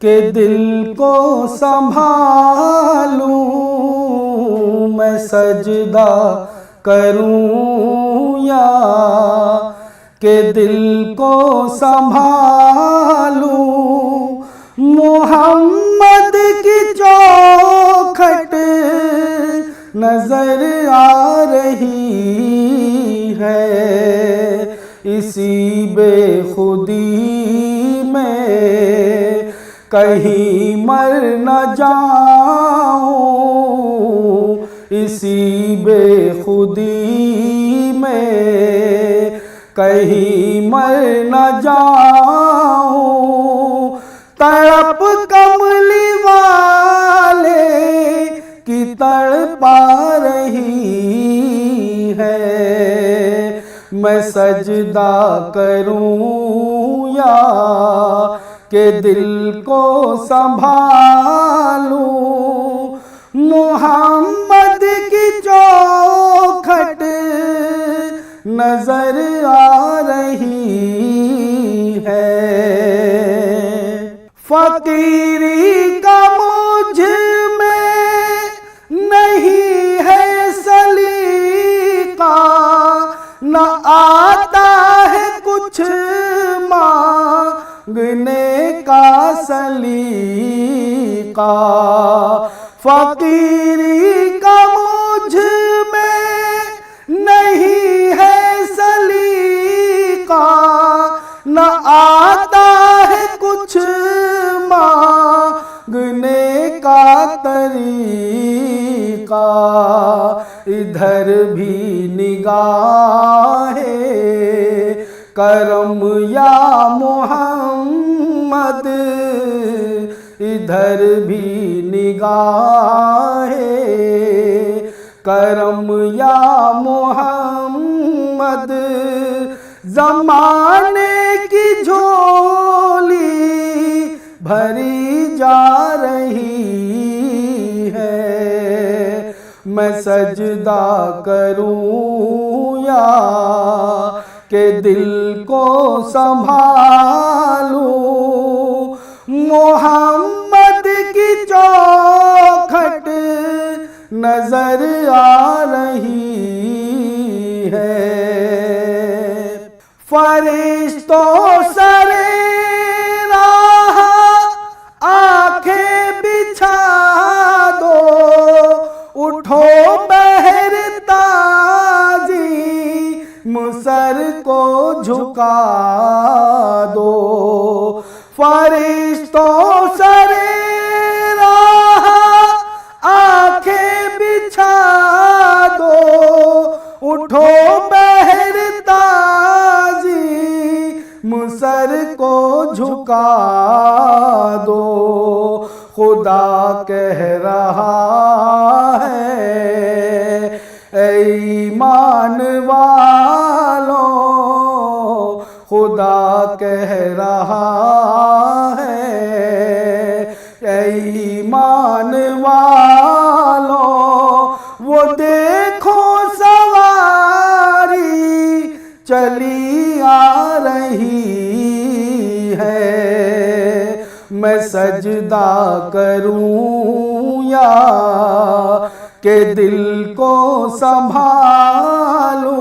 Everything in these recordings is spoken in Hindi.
के दिल को संभालूं, मैं सजदा करूं या के दिल को संभालूं। मोहम्मद की चौखट नजर आ रही है, इसी बेखुदी में कहीं मर न जाऊं, इसी बेखुदी में कहीं मर न जाऊं। तड़प कमली वाले की तड़पा रही है, मैं सजदा करूं या के दिल को संभालूं। मोहम्मद की चौखट नजर आ रही है, फकीरी का मुझ में नहीं है सलीका, न आता है कुछ मांगने का सलीका। फकीरी का मुझ में नहीं है सलीका, न आता है कुछ मांगने का तरीका। इधर भी निगाहे करम या मोहम्मद, इधर भी निगाहे करम या मोहम्मद। ज़माने की झोली भरी जा रही है, मैं सजदा करूं या के दिल को संभालूं। मोहम्मद की चौखट नजर आ रही है, फरिश्तों सरे राह आंखें बिछा दो, उठो बहर ताजी मुसर को झुका दो। फरिश्तों सरे राह आंखें बिछा दो, उठो बहर ताजी मुसर को झुका दो। खुदा कह रहा है ऐ ईमान वालों, खुदा कह रहा है ऐ ईमान वालों, वो देखो सवारी चली आ रही है, मैं सजदा करूं या के दिल को संभालूं।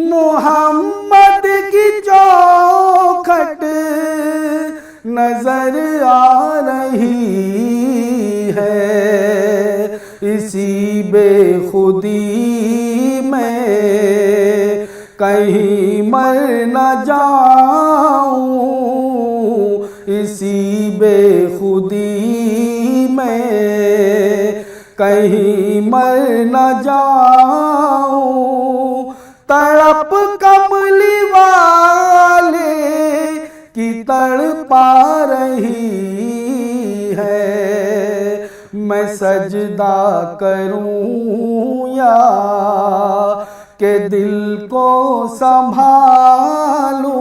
मोहम्मद की चौखट नजर आ रही है, इसी बेखुदी में कहीं मर न जाऊं, इसी बेखुदी में कहीं मर न जाऊं। तड़प कमली वाले की तड़पा रही है, मैं सजदा करूं या के दिल को संभालूं।